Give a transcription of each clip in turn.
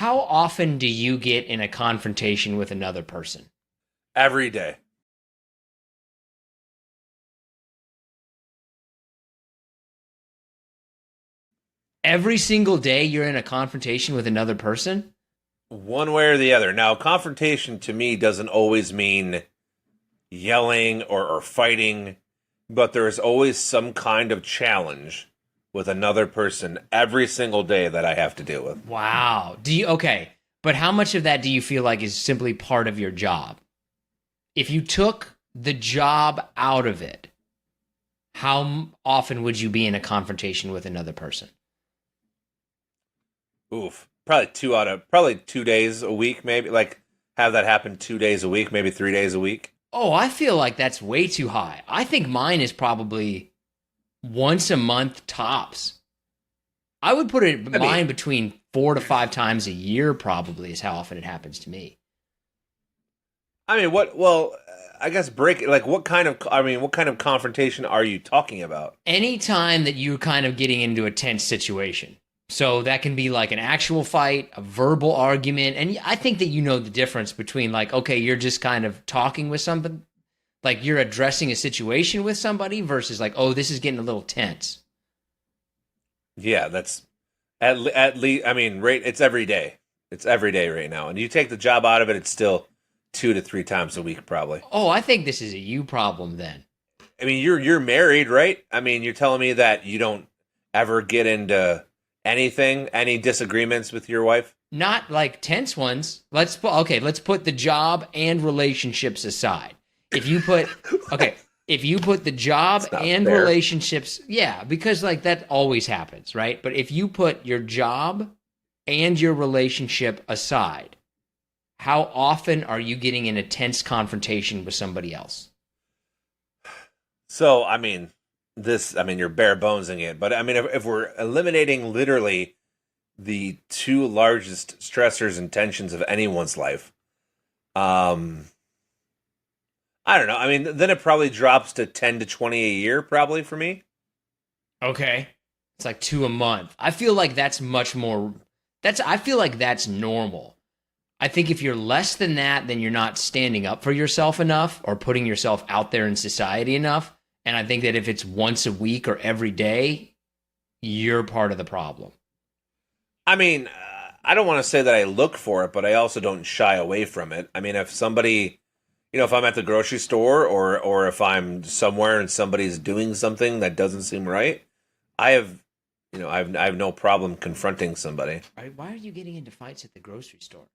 How often do you get in a confrontation with another person? Every day. Every single day you're in a confrontation with another person? One way or the other. Now, confrontation to me doesn't always mean yelling or fighting, but there is always some kind of challenge with another person every single day that I have to deal with. Wow. Okay, but how much of that do you feel like is simply part of your job? If you took the job out of it, how often would you be in a confrontation with another person? Oof. Probably 2 days a week, maybe. Like, have that happen 2 days a week, maybe 3 days a week. Oh, I feel like that's way too high. I think mine is probably once a month tops. I would put it I mean, mine between 4 to 5 times a year, probably, is how often it happens to me. what? Well, I guess break it. Like, what kind of confrontation are you talking about? Anytime that you're kind of getting into a tense situation. So that can be like an actual fight, a verbal argument. And I think that you know the difference between like, okay, you're just kind of talking with somebody, like you're addressing a situation with somebody versus like, oh, this is getting a little tense. Yeah, that's at least. Right? It's every day. It's every day right now. And you take the job out of it, it's still 2 to 3 times a week, probably. Oh, I think this is a you problem then. You're married, right? You're telling me that you don't ever get into anything, any disagreements with your wife? Not like tense ones. Let's put the job and relationships aside. If you put okay, if you put the job It's not and fair. relationships, yeah, because like that always happens, right? But if you put your job and your relationship aside, how often are you getting in a tense confrontation with somebody else? So, you're bare bonesing it, but if we're eliminating literally the two largest stressors and tensions of anyone's life, um, I don't know. Then it probably drops to 10 to 20 a year, probably for me. Okay. It's like 2 a month. I feel like that's much more I feel like that's normal. I think if you're less than that, then you're not standing up for yourself enough or putting yourself out there in society enough. And I think that if it's once a week or every day, you're part of the problem. I don't want to say that I look for it, but I also don't shy away from it. If somebody, if I'm at the grocery store or if I'm somewhere and somebody's doing something that doesn't seem right, I have, I have no problem confronting somebody. Right? Why are you getting into fights at the grocery store?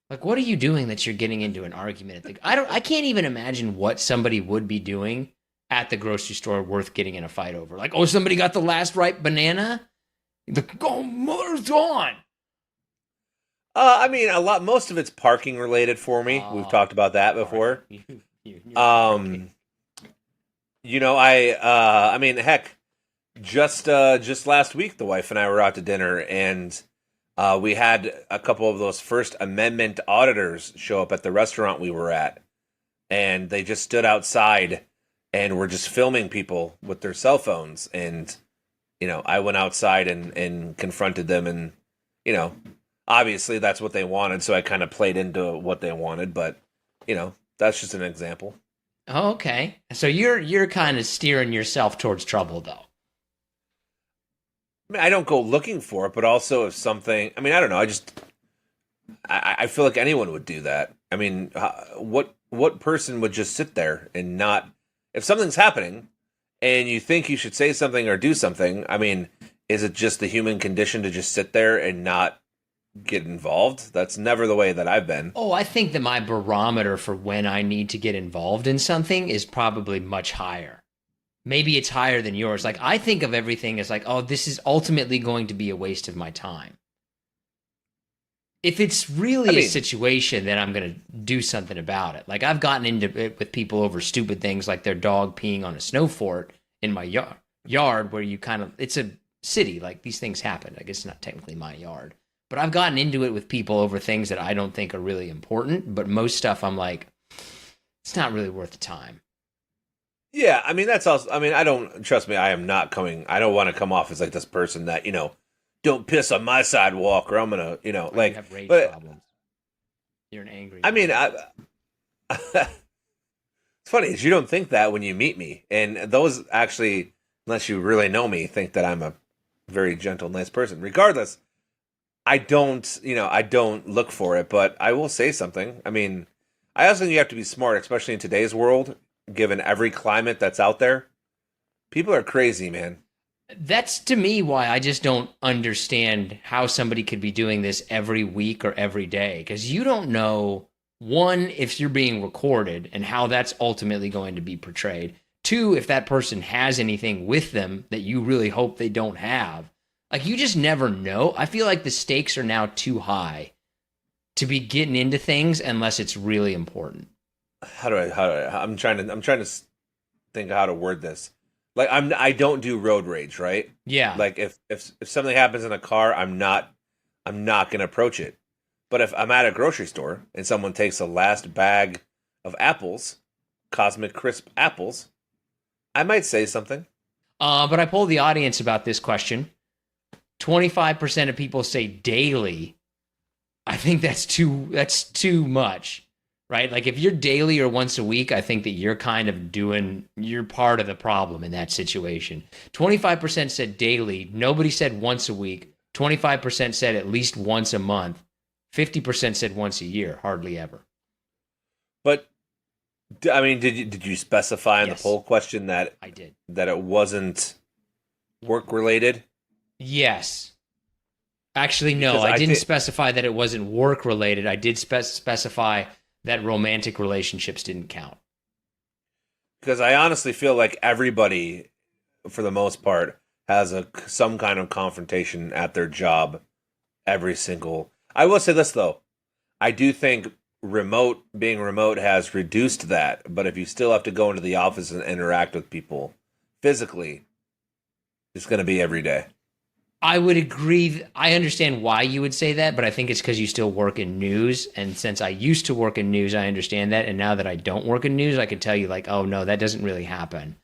Like, what are you doing that you're getting into an argument at the? I can't even imagine what somebody would be doing at the grocery store worth getting in a fight over. Like, oh, somebody got the last ripe banana. Oh, mother's on. Most of it's parking related for me. We've talked about that before. Parking. Heck, just last week, the wife and I were out to dinner, and we had a couple of those First Amendment auditors show up at the restaurant we were at, and they just stood outside and were just filming people with their cell phones. And I went outside and confronted them, and obviously that's what they wanted, so I kind of played into what they wanted. But that's just an example. Oh, okay. So you're kind of steering yourself towards trouble, though. I don't go looking for it, but also if something, I don't know. I feel like anyone would do that. What person would just sit there and not, if something's happening and you think you should say something or do something, is it just the human condition to just sit there and not get involved? That's never the way that I've been. Oh, I think that my barometer for when I need to get involved in something is probably much higher. Maybe it's higher than yours. Like, I think of everything as like, oh, this is ultimately going to be a waste of my time. If it's really a situation, then I'm going to do something about it. Like, I've gotten into it with people over stupid things like their dog peeing on a snow fort in my yard where you kind of, it's a city. Like, these things happen. I guess it's not technically my yard. But I've gotten into it with people over things that I don't think are really important. But most stuff I'm like, it's not really worth the time. Yeah, that's also, I don't, trust me, I am not coming, I don't want to come off as like this person that, don't piss on my sidewalk, or I'm gonna, you know, Or like. you have rage But problems. You're an angry. I mean, man. it's funny is you don't think that when you meet me, and those actually, unless you really know me, think that I'm a very gentle, nice person. Regardless, I don't, I don't look for it, but I will say something. I mean, I also think you have to be smart, especially in today's world, given every climate that's out there. People are crazy, man. That's to me why I just don't understand how somebody could be doing this every week or every day. Because you don't know, one, if you're being recorded and how that's ultimately going to be portrayed. Two, if that person has anything with them that you really hope they don't have. Like, you just never know. I feel like the stakes are now too high to be getting into things unless it's really important. I'm trying to think of how to word this. Like, I don't do road rage, right? Yeah. Like, if something happens in a car, I'm not gonna approach it. But if I'm at a grocery store and someone takes the last bag of apples, Cosmic Crisp apples, I might say something. But I polled the audience about this question. 25% of people say daily. I think that's too much, right? Like, if you're daily or once a week, I think that you're you're part of the problem in that situation. 25% said daily. Nobody said once a week. 25% said at least once a month. 50% said once a year, hardly ever. But I mean, did you specify in the poll question that I did, that it wasn't work related? Yes. Actually, no, I didn't specify that it wasn't work related. I did specify that romantic relationships didn't count. Because I honestly feel like everybody, for the most part, has some kind of confrontation at their job every single. I will say this though, I do think being remote has reduced that. But if you still have to go into the office and interact with people physically, it's going to be every day. I would agree. I understand why you would say that, but I think it's because you still work in news. And since I used to work in news, I understand that. And now that I don't work in news, I can tell you, like, oh, no, that doesn't really happen.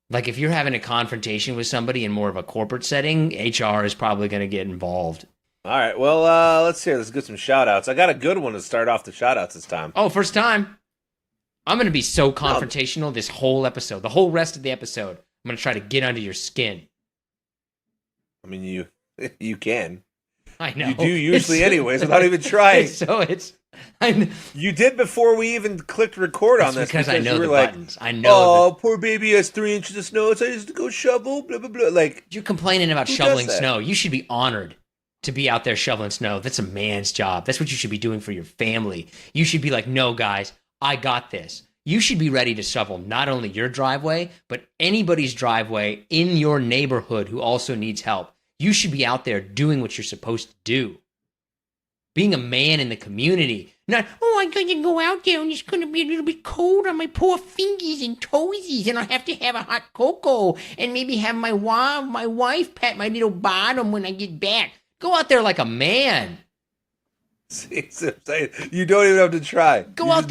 Like, if you're having a confrontation with somebody in more of a corporate setting, HR is probably going to get involved. All right. Well, let's see. Let's get some shout-outs. I got a good one to start off the shout-outs this time. Oh, first time? I'm going to be so confrontational this whole episode. The whole rest of the episode, I'm going to try to get under your skin. I mean, you can. I know. You do usually anyways without even trying. You did before we even clicked record on this. Because I know the buttons. I know. Oh, poor baby has 3 inches of snow, so I used to go shovel, blah, blah, blah. Like, you're complaining about shoveling snow. You should be honored to be out there shoveling snow. That's a man's job. That's what you should be doing for your family. You should be like, no, guys, I got this. You should be ready to shovel not only your driveway, but anybody's driveway in your neighborhood who also needs help. You should be out there doing what you're supposed to do. Being a man in the community. Not, I'm going to go out there and it's going to be a little bit cold on my poor fingers and toesies and I'll have to have a hot cocoa and maybe have my wife pat my little bottom when I get back. Go out there like a man. You don't even have to try. Go out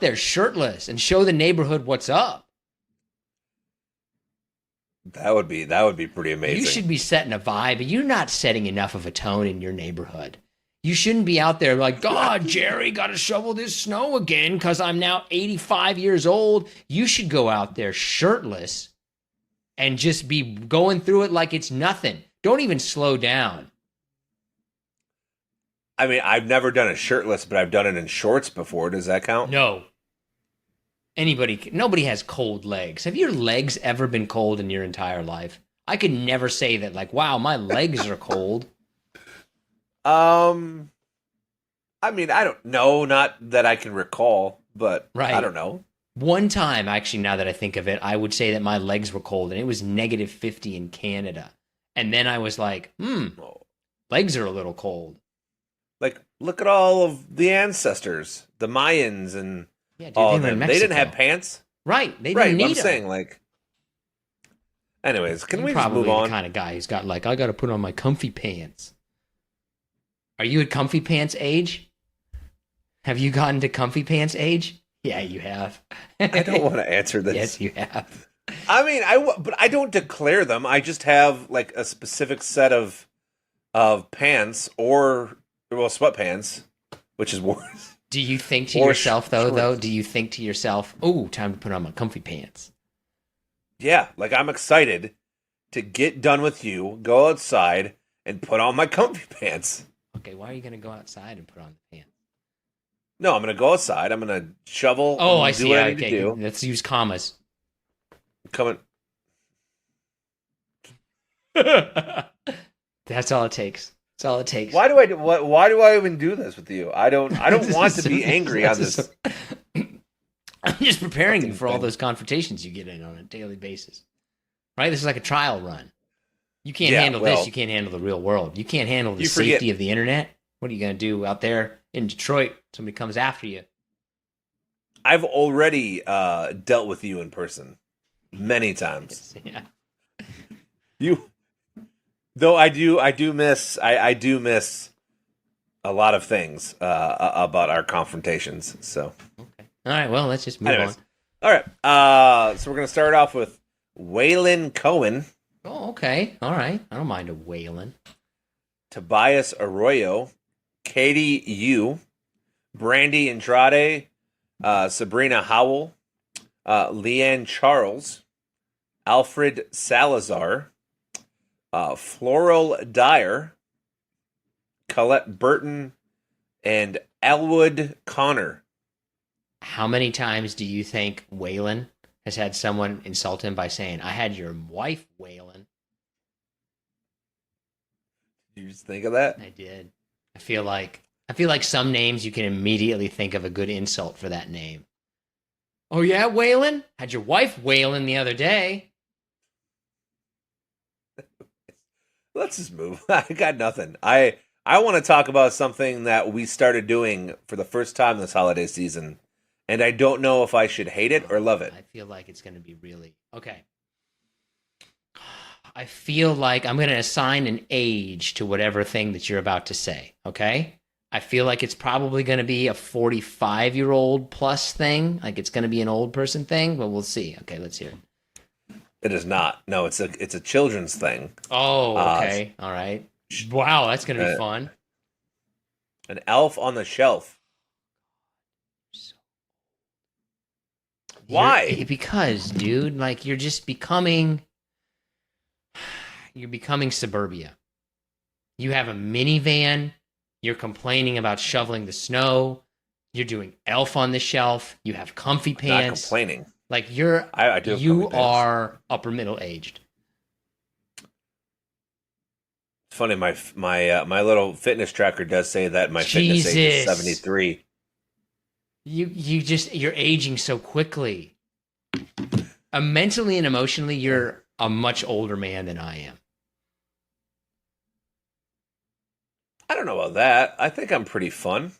there shirtless and show the neighborhood what's up. That would be pretty amazing. You should be setting a vibe. You're not setting enough of a tone in your neighborhood. You shouldn't be out there like, God, Jerry, got to shovel this snow again because I'm now 85 years old. You should go out there shirtless and just be going through it like it's nothing. Don't even slow down. I mean, I've never done it shirtless, but I've done it in shorts before. Does that count? No. Nobody has cold legs. Have your legs ever been cold in your entire life? I could never say that, like, wow, my legs are cold. I mean, I don't know, not that I can recall, but right. I don't know. One time, actually, now that I think of it, I would say that my legs were cold, and it was negative 50 in Canada. And then I was like, legs are a little cold. Like, look at all of the ancestors, the Mayans, and all of them. They didn't have pants. Right. They didn't need them. I'm saying, like... Anyways, can we just move on? Probably the kind of guy who's got, like, I got to put on my comfy pants. Are you at comfy pants age? Have you gotten to comfy pants age? Yeah, you have. I don't want to answer this. Yes, you have. I mean, but I don't declare them. I just have like a specific set of pants or sweatpants, which is worse. Do you think to yourself though? Do you think to yourself, "Oh, time to put on my comfy pants"? Yeah, like I'm excited to get done with you, go outside, and put on my comfy pants. Okay, why are you going to go outside and put on the pants? No, I'm going to go outside. I'm going to shovel. Oh, I see. What I need Okay, to do. let's use commas. Coming. That's all it takes. That's all it takes. Why do I even do this with you? I don't want to be angry on this. I'm just preparing you for all those confrontations you get in on a daily basis. Right? This is like a trial run. You can't handle this. You can't handle the real world. You can't handle the safety of the internet. What are you going to do out there in Detroit? Somebody comes after you. I've already dealt with you in person many times. Yeah. Though I do miss a lot of things about our confrontations. So okay. All right. Well, let's just move on. All right. So we're gonna start off with Waylon Cohen. Oh, okay. All right. I don't mind a Waylon. Tobias Arroyo, Katie Yu, Brandy Andrade, Sabrina Howell, Leanne Charles, Alfred Salazar, Floral Dyer, Colette Burton, and Elwood Connor. How many times do you think Waylon has had someone insult him by saying, "I had your wife, Waylon"? Did you just think of that? I did. I feel like some names you can immediately think of a good insult for that name. Oh yeah, Waylon? Had your wife Waylon the other day. Let's just move. I got nothing. I want to talk about something that we started doing for the first time this holiday season, and I don't know if I should hate it or love it. I feel like it's going to be really... Okay. I feel like I'm going to assign an age to whatever thing that you're about to say, okay? I feel like it's probably going to be a 45-year-old plus thing. Like it's going to be an old person thing, but we'll see. Okay, let's hear it. It is not. No, it's a children's thing. Oh, okay. All right. Wow, that's going to be fun. An Elf on the Shelf. Why? Because, dude, like you're just becoming suburbia. You have a minivan. You're complaining about shoveling the snow. You're doing Elf on the Shelf. You have comfy pants. Not complaining. Like you are upper middle aged. It's funny. My little fitness tracker does say that my fitness age is 73. You're aging so quickly. Mentally and emotionally, you're a much older man than I am. I don't know about that. I think I'm pretty fun.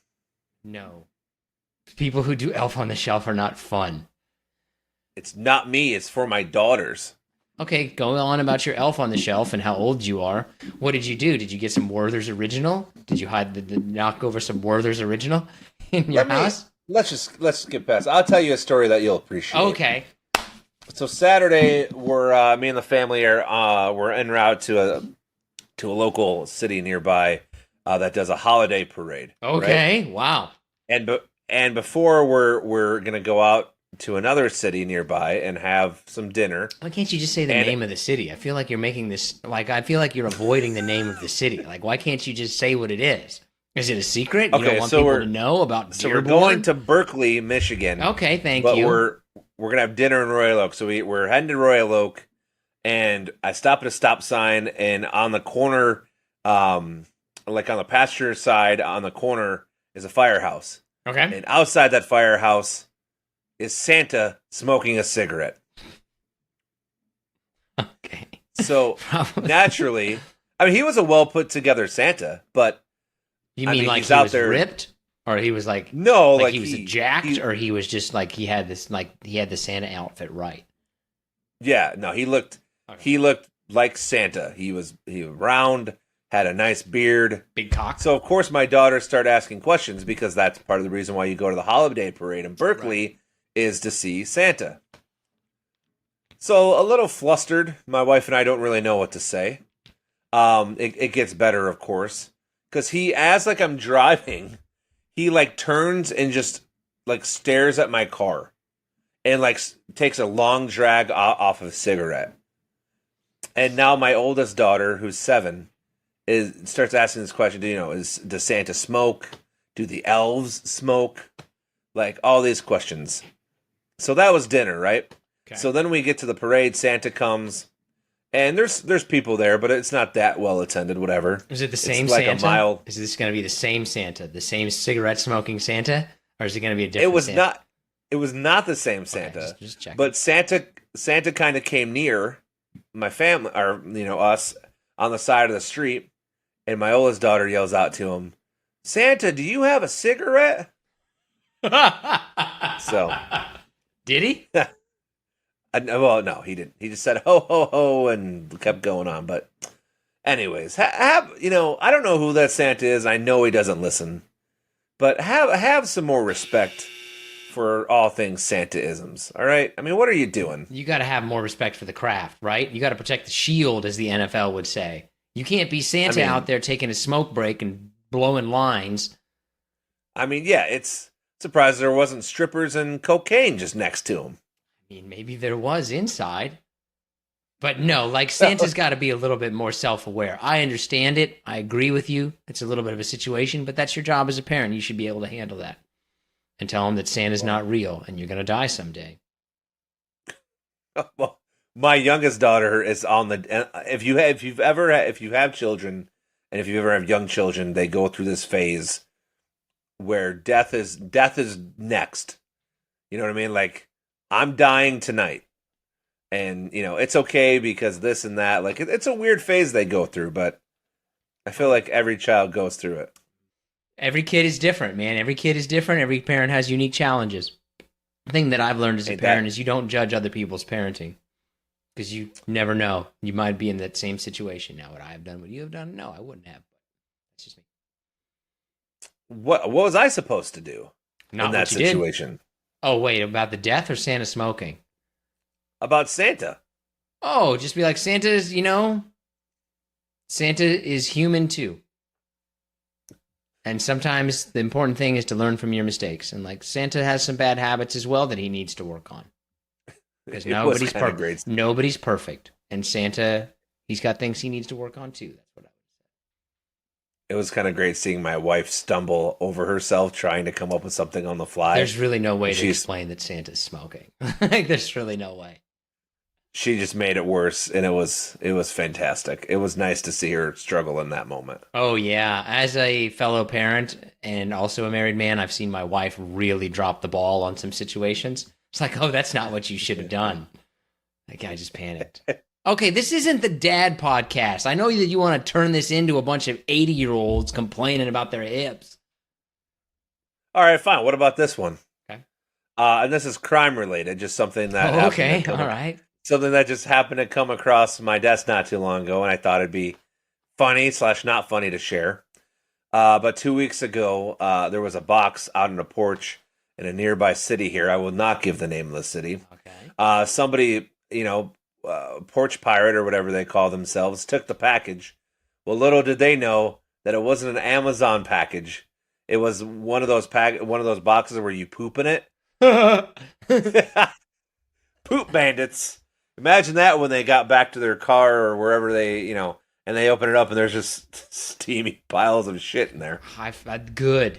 No. People who do Elf on the Shelf are not fun. It's not me. It's for my daughters. Okay, go on about your Elf on the Shelf and how old you are. What did you do? Did you get some Werther's Original? Did you hide the knock over some Werther's Original in your house? Let's get past. I'll tell you a story that you'll appreciate. Okay. So Saturday, we're me and the family we're en route to a local city nearby that does a holiday parade. Okay. Right? Wow. And before we're gonna go out to another city nearby and have some dinner. Why can't you just say the name of the city? I feel like you're making this I feel like you're avoiding the name of the city. Like, why can't you just say what it is? Is it a secret? You don't want people to know about So we're going to Berkeley, Michigan. Okay, thank you. But we're gonna have dinner in Royal Oak. So we're heading to Royal Oak, and I stop at a stop sign, and on the corner, like on the pasture side, on the corner is a firehouse. Okay. And outside that firehouse is Santa smoking a cigarette. Okay. So naturally, I mean, he was a well put together Santa, but you mean like he was ripped, or he was like he was jacked, or he was just like he had the Santa outfit right? Yeah, no, he looked like Santa. He was round, had a nice beard, big cock. So of course my daughters start asking questions because that's part of the reason why you go to the holiday parade in Berkeley is to see Santa. So a little flustered. My wife and I don't really know what to say. It gets better, of course, because as like I'm driving, he like turns and just like stares at my car, and like takes a long drag off of a cigarette. And now my oldest daughter, who's 7, starts asking this question. Does Santa smoke? Do the elves smoke? Like all these questions. So that was dinner, right? Okay. So then we get to the parade. Santa comes, and there's people there, but it's not that well attended. Whatever. Is it the same it's like Santa? A mild... Is this going to be the same Santa, the same cigarette smoking Santa, or is it going to be a different? It was Santa? not. It was not the same Santa. Okay, just checking. But Santa kind of came near my family, or us, on the side of the street, and my oldest daughter yells out to him, "Santa, do you have a cigarette?" So, did he? Well, no, he didn't. He just said "ho ho ho" and kept going on. But, anyways, I don't know who that Santa is. I know he doesn't listen, but have some more respect for all things Santa-isms. All right, I mean, what are you doing? You got to have more respect for the craft, right? You got to protect the shield, as the NFL would say. You can't be Santa out there taking a smoke break and blowing lines. I mean, yeah, it's surprised there wasn't strippers and cocaine just next to him. I mean, maybe there was inside. But no, like Santa's got to be a little bit more self-aware. I understand it. I agree with you. It's a little bit of a situation, but that's your job as a parent. You should be able to handle that. And tell him that Santa's not real and you're going to die someday. Well, my youngest daughter is on the. If you have children, and if you ever have young children, they go through this phase where death is next. You know what I mean? Like, I'm dying tonight, and it's okay because this and that. Like, it's a weird phase they go through, but I feel like every child goes through it. Every kid is different, man. Every kid is different. Every parent has unique challenges. The thing that I've learned as a parent is you don't judge other people's parenting because you never know. You might be in that same situation. Now, would I have done what you have done? No, I wouldn't have. That's just me. What was I supposed to do in that situation? Did. Oh, wait, about the death or Santa smoking? About Santa. Oh, just be like, Santa is human too. And sometimes the important thing is to learn from your mistakes. And like Santa has some bad habits as well that he needs to work on. Because nobody's perfect. Nobody's perfect. And Santa, he's got things he needs to work on too. That's what I would say. It was kind of great seeing my wife stumble over herself trying to come up with something on the fly. There's really no way to explain that Santa's smoking. Like, there's really no way. She just made it worse, and it was fantastic. It was nice to see her struggle in that moment. Oh, yeah. As a fellow parent and also a married man, I've seen my wife really drop the ball on some situations. It's like, oh, that's not what you should have done. Like, I just panicked. Okay, this isn't the dad podcast. I know that you want to turn this into a bunch of 80-year-olds complaining about their hips. All right, fine. What about this one? Okay. And this is crime-related, just something that happened. Okay, all right. Something that just happened to come across my desk not too long ago, and I thought it'd be funny / not funny to share. But 2 weeks ago, there was a box out on a porch in a nearby city here. I will not give the name of the city. Okay. Somebody, Porch Pirate or whatever they call themselves, took the package. Well, little did they know that it wasn't an Amazon package. It was one of those boxes where you poop in it. Poop bandits. Imagine that when they got back to their car or wherever they, and they open it up and there's just steamy piles of shit in there. Good.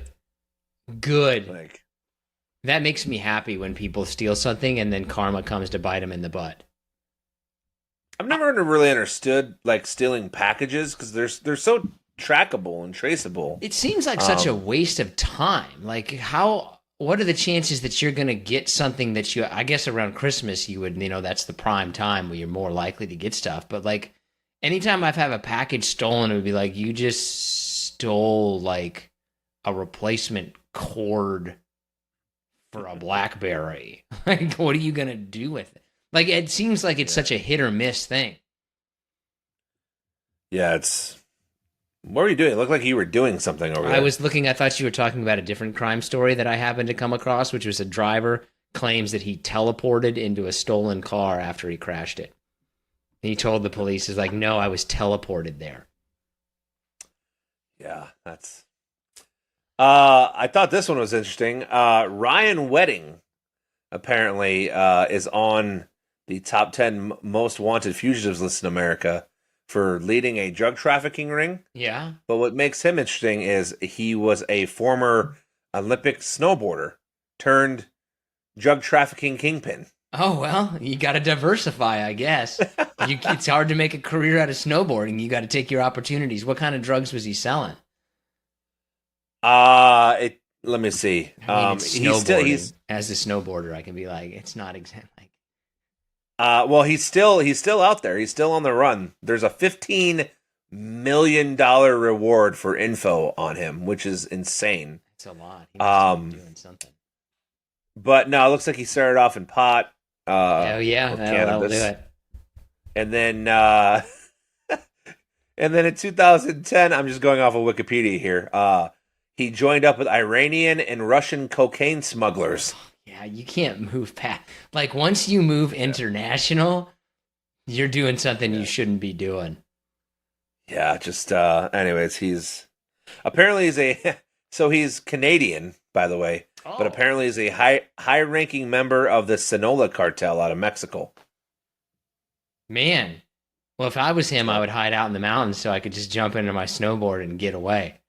Like, that makes me happy when people steal something and then karma comes to bite them in the butt. I've never really understood like stealing packages because they're so trackable and traceable. It seems like such a waste of time. Like, what are the chances that you're going to get something that I guess around Christmas you would, that's the prime time where you're more likely to get stuff. But like anytime I've had a package stolen, it would be like, you just stole like a replacement cord for a BlackBerry. Like, what are you going to do with it? Like, it seems like it's such a hit or miss thing. Yeah, what were you doing? It looked like you were doing something over there. I was looking, I thought you were talking about a different crime story that I happened to come across, which was a driver claims that he teleported into a stolen car after he crashed it. And he told the police, "Is like, no, I was teleported there." Yeah, that's. I thought this one was interesting. Ryan Wedding apparently is on the top 10 most wanted fugitives list in America for leading a drug trafficking ring. Yeah. But what makes him interesting is he was a former Olympic snowboarder turned drug trafficking kingpin. Oh, well, you got to diversify, I guess. It's hard to make a career out of snowboarding. You got to take your opportunities. What kind of drugs was he selling? Let me see. I mean, he's as a snowboarder, I can be like, it's not exactly like. Well, he's still out there. He's still on the run. There's a $15 million reward for info on him, which is insane. It's a lot. He must be doing something. But no, it looks like he started off in pot. Oh yeah, that'll do it. And then, and then in 2010, I'm just going off of Wikipedia here. He joined up with Iranian and Russian cocaine smugglers. Yeah, you can't move past. Like, once you move international, you're doing something you shouldn't be doing. Yeah, just, anyways, he's he's Canadian, by the way, but apparently he's a high-ranking member of the Sinaloa cartel out of Mexico. Man, well, if I was him, I would hide out in the mountains so I could just jump into my snowboard and get away.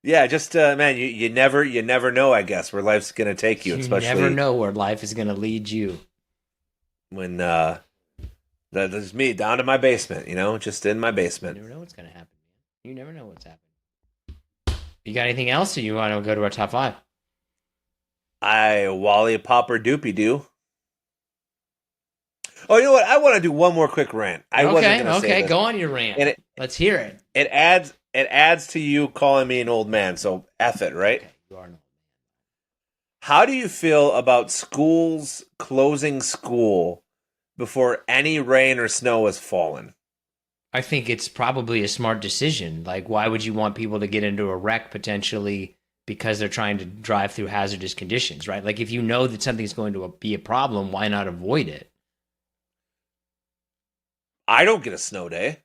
Yeah, just man, you never know, I guess, where life's gonna take you. Especially never know where life is gonna lead you. When that's me down to my basement, just in my basement. You never know what's gonna happen, man. You never know what's happening. You got anything else, or you want to go to our top 5? Wally Popper Doopy Doo. Oh, you know what? I want to do one more quick rant. I wasn't gonna say this. Go on your rant. Let's hear it. It adds to you calling me an old man, so F it, right? Okay, you are an old man. How do you feel about schools closing school before any rain or snow has fallen? I think it's probably a smart decision. Like, why would you want people to get into a wreck potentially because they're trying to drive through hazardous conditions, right? Like, if you know that something's going to be a problem, why not avoid it? I don't get a snow day.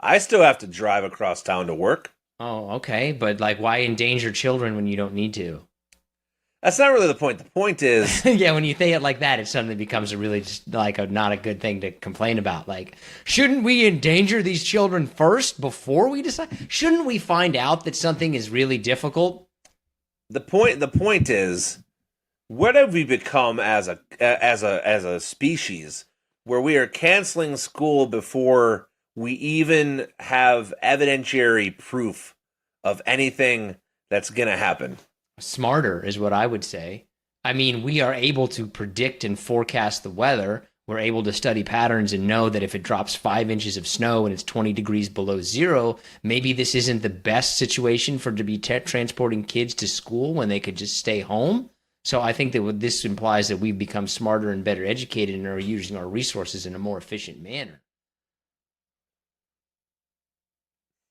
I still have to drive across town to work. Oh, okay. But, like, why endanger children when you don't need to? That's not really the point. The point is... Yeah, when you say it like that, it suddenly becomes a really just, like, not a good thing to complain about. Like, shouldn't we endanger these children first before we decide? Shouldn't we find out that something is really difficult? The point is, what have we become as a species where we are canceling school before we even have evidentiary proof of anything that's going to happen? Smarter is what I would say. I mean, we are able to predict and forecast the weather. We're able to study patterns and know that if it drops 5 inches of snow and it's 20 degrees below zero, maybe this isn't the best situation to be transporting kids to school when they could just stay home. So I think that this implies that we've become smarter and better educated and are using our resources in a more efficient manner.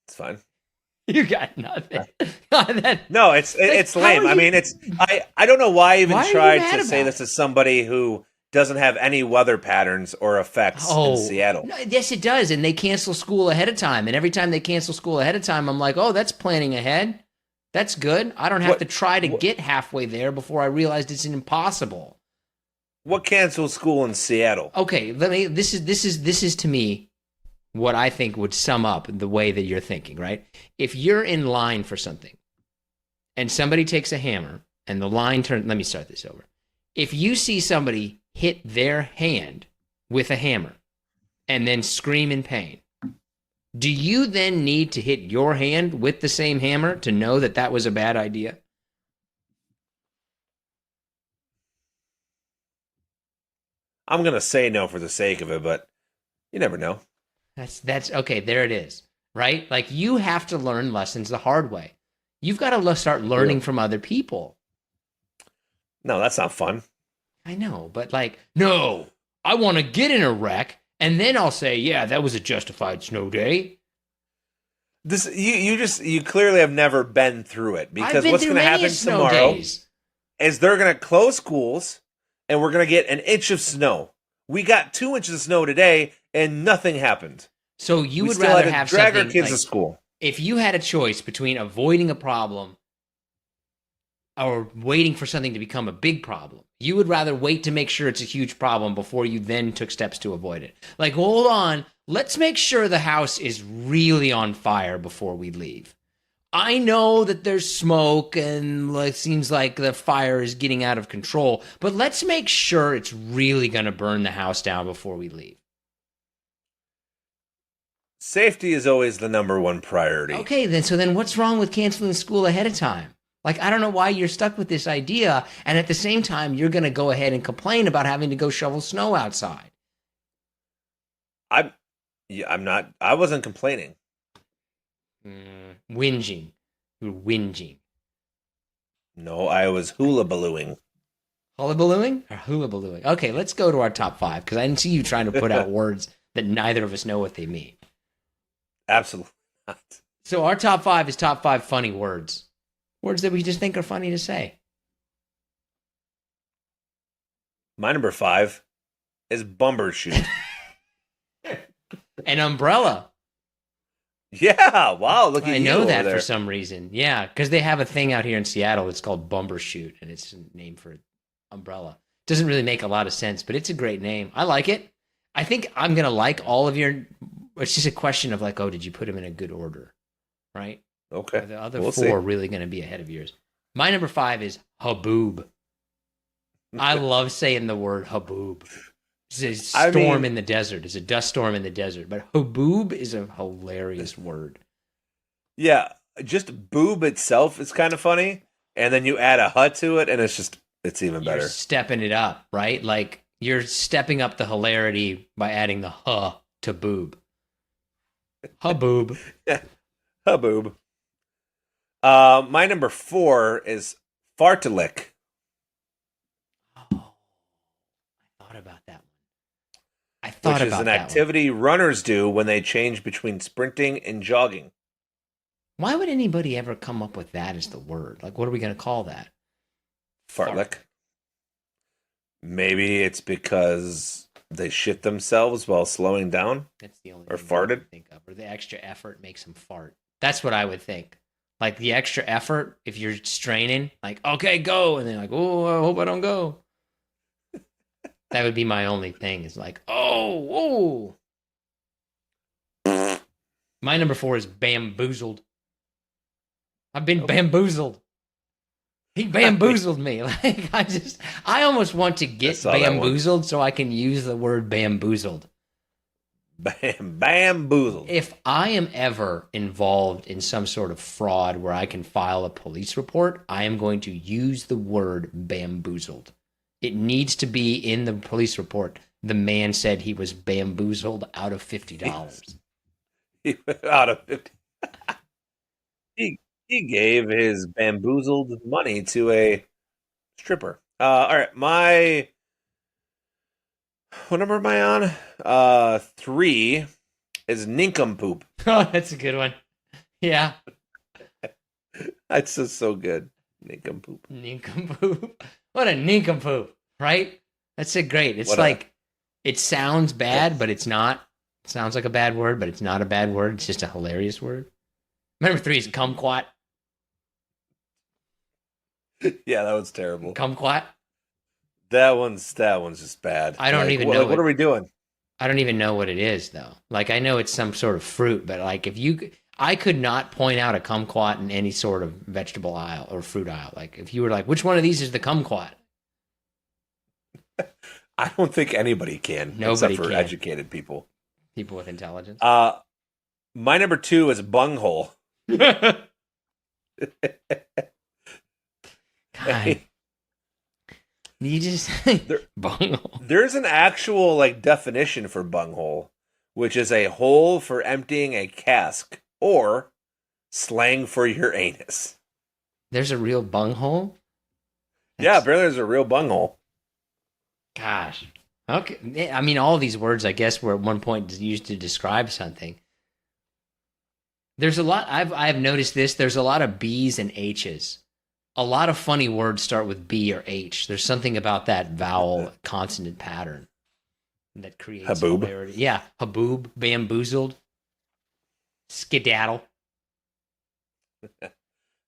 It's fine. You got nothing. No, it's lame. I mean, I don't know why I even tried to say this to somebody who doesn't have any weather patterns or effects in Seattle. No, yes, it does. And they cancel school ahead of time. And every time they cancel school ahead of time, I'm like, oh, that's planning ahead. That's good. I don't have to try to get halfway there before I realized it's impossible. What canceled school in Seattle? Okay, this is to me what I think would sum up the way that you're thinking, right? If you're in line for something and somebody takes a hammer and the line turns, let me start this over. If you see somebody hit their hand with a hammer and then scream in pain, do you then need to hit your hand with the same hammer to know that that was a bad idea? I'm going to say no for the sake of it, but you never know. That's okay. There it is, right? Like, you have to learn lessons the hard way. You've got to start learning from other people. No, that's not fun. I know, but like, no, I want to get in a wreck, and then I'll say, yeah, that was a justified snow day. You clearly have never been through it, because what's going to happen tomorrow? Days. is they're going to close schools and we're going to get an inch of snow. We got 2 inches of snow today and nothing happened. So you We would still rather had to have drag something our kids like, to school. if you had a choice between avoiding a problem or waiting for something to become a big problem, you would rather wait to make sure it's a huge problem before you then took steps to avoid it. Like, hold on, let's make sure the house is really on fire before we leave. I know that there's smoke and it seems like the fire is getting out of control, but let's make sure it's really going to burn the house down before we leave. Safety is always the number one priority. Okay, so then what's wrong with canceling school ahead of time? Like, I don't know why you're stuck with this idea, and at the same time, you're going to go ahead and complain about having to go shovel snow outside. I'm not. I wasn't complaining. Whinging. You're whinging. No, I was hula-balooing. Hullabalooing or hula-balooing? Okay, let's go to our top 5, because I didn't see you trying to put out words that neither of us know what they mean. Absolutely not. So our top 5 is top 5 funny words. Words that we just think are funny to say. My number 5 is bumbershoot. An umbrella. Yeah, wow, look at you. I know that over there. for some reason. Yeah, because they have a thing out here in Seattle. It's called Bumbershoot, and it's a name for umbrella. Doesn't really make a lot of sense, but it's a great name. I like it. I think I'm going to like all of your... It's just a question of like, oh, did you put them in a good order? Right? Okay. Are the other We'll 4 see. really going to be ahead of yours? My number 5 is haboob. I love saying the word haboob. It's a storm in the desert. It's a dust storm in the desert. But haboob is a hilarious word. Yeah, just boob itself is kind of funny, and then you add a hut to it, and it's even better. You're stepping it up, right? Like, you're stepping up the hilarity by adding the huh to boob. Haboob. Yeah, haboob. My number 4 is fartlek. Oh, I thought about that one. I thought which about is an that activity runners do when they change between sprinting and jogging. Why would anybody ever come up with that as the word? Like, what are we going to call that? Fartlek. Maybe it's because they shit themselves while slowing down. That's the only or thing I farted. can think of. Or the extra effort makes them fart. That's what I would think. Like the extra effort, if you're straining, like, okay, go. And then like, oh, I hope I don't go. That would be my only thing is like, oh. My number 4 is bamboozled. I've been bamboozled. He bamboozled me. Like I almost want to get bamboozled so I can use the word bamboozled. Bamboozled. If I am ever involved in some sort of fraud where I can file a police report, I am going to use the word bamboozled. It needs to be in the police report. The man said he was bamboozled out of $50. Out of 50. He gave his bamboozled money to a stripper. All right, what number am I on? 3 is nincompoop. Oh, that's a good one. Yeah. That's just so good. Nincompoop. Nincompoop. What a nincompoop, right? That's a great. It's it sounds bad, but it's not. It sounds like a bad word, but it's not a bad word. It's just a hilarious word. Number 3 is kumquat. Yeah, that was terrible. Kumquat. That one's just bad. I don't even know. What are we doing? I don't even know what it is though. Like I know it's some sort of fruit, but like I could not point out a kumquat in any sort of vegetable aisle or fruit aisle. Like if you were like, which one of these is the kumquat? I don't think anybody can. Nobody except for can. Educated people. People with intelligence. My number 2 is bunghole. God. You just bunghole. There's an actual like definition for bunghole, which is a hole for emptying a cask or slang for your anus. There's a real bunghole? Yeah, apparently there's a real bunghole. Gosh. Okay. I mean, all these words, I guess, were at one point used to describe something. There's a lot. I've noticed this. There's a lot of B's and H's a lot of funny words start with B or H. There's something about that vowel consonant pattern that creates Haboob. hilarity. Yeah, haboob, bamboozled, skedaddle.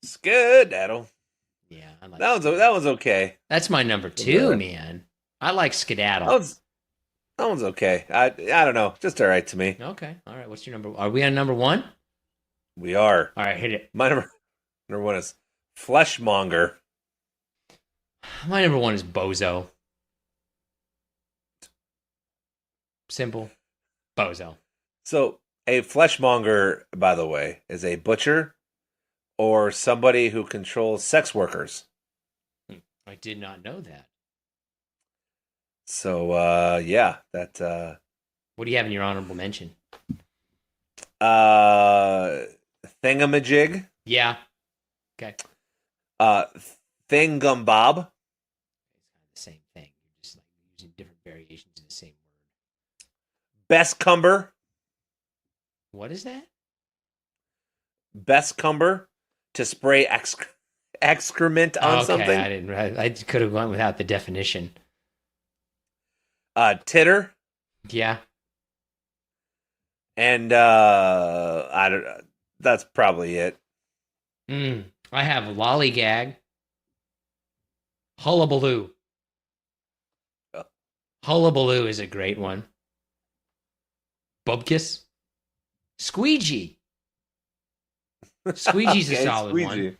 Skedaddle. Yeah, I like That one's okay. That's my number 2, man. I like skedaddle. That one's okay. I don't know, just all right to me. Okay, all right. What's your number? Are we on number 1? We are. All right, hit it. My number 1 is fleshmonger. My number 1 is bozo. Simple. Bozo. So a fleshmonger, by the way, is a butcher or somebody who controls sex workers. I did not know that. So yeah, that What do you have in your honorable mention? thingamajig. Yeah. Okay. Thingumbob. It's kind of the same thing. You're just like using different variations of the same word. Bestcumber. What is that? Bestcumber, to spray excrement on something. I could have gone without the definition. Titter. Yeah. And I don't. That's probably it. I have lollygag. Hullabaloo. Hullabaloo is a great one. Bubkiss. Squeegee. Squeegee's Okay, a solid one.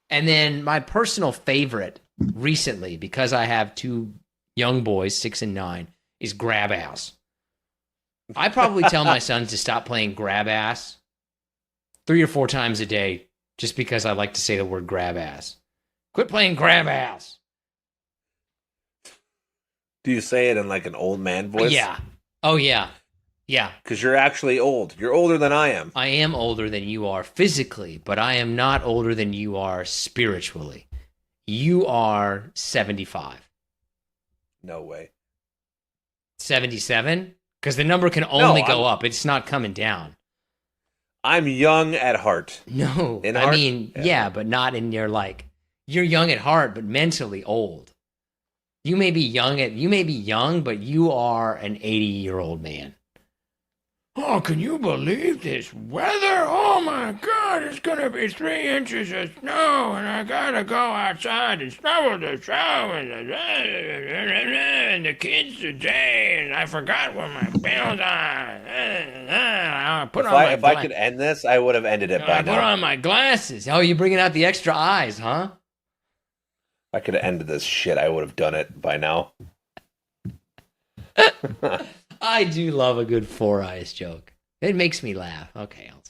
And then my personal favorite recently, because I have 2 young boys, 6 and 9, is grab ass. I probably tell my sons to stop playing grab ass 3 or 4 times a day just because I like to say the word grab ass. Quit playing grab ass. Do you say it in like an old man voice? Yeah. Oh, yeah. Yeah. Because you're actually old. You're older than I am. I am older than you are physically, but I am not older than you are spiritually. You are 75. No way. 77? Because the number can only go I'm- up. It's not coming down. I'm young at heart. No. In I heart? mean, yeah, but not in your like, you're young at heart, but mentally old. You may be young, but you are an 80-year-old man. Oh, can you believe this weather? Oh my God, it's gonna be 3 inches of snow, and I gotta go outside and shovel the snow, and the kids today, and I forgot what my bills are. If I could end this, I would have ended it by I put now. on my glasses. Oh, you're bringing out the extra eyes, huh? If I could have ended this shit, I would have done it by now. I do love a good 4 eyes joke. It makes me laugh. Okay, I'll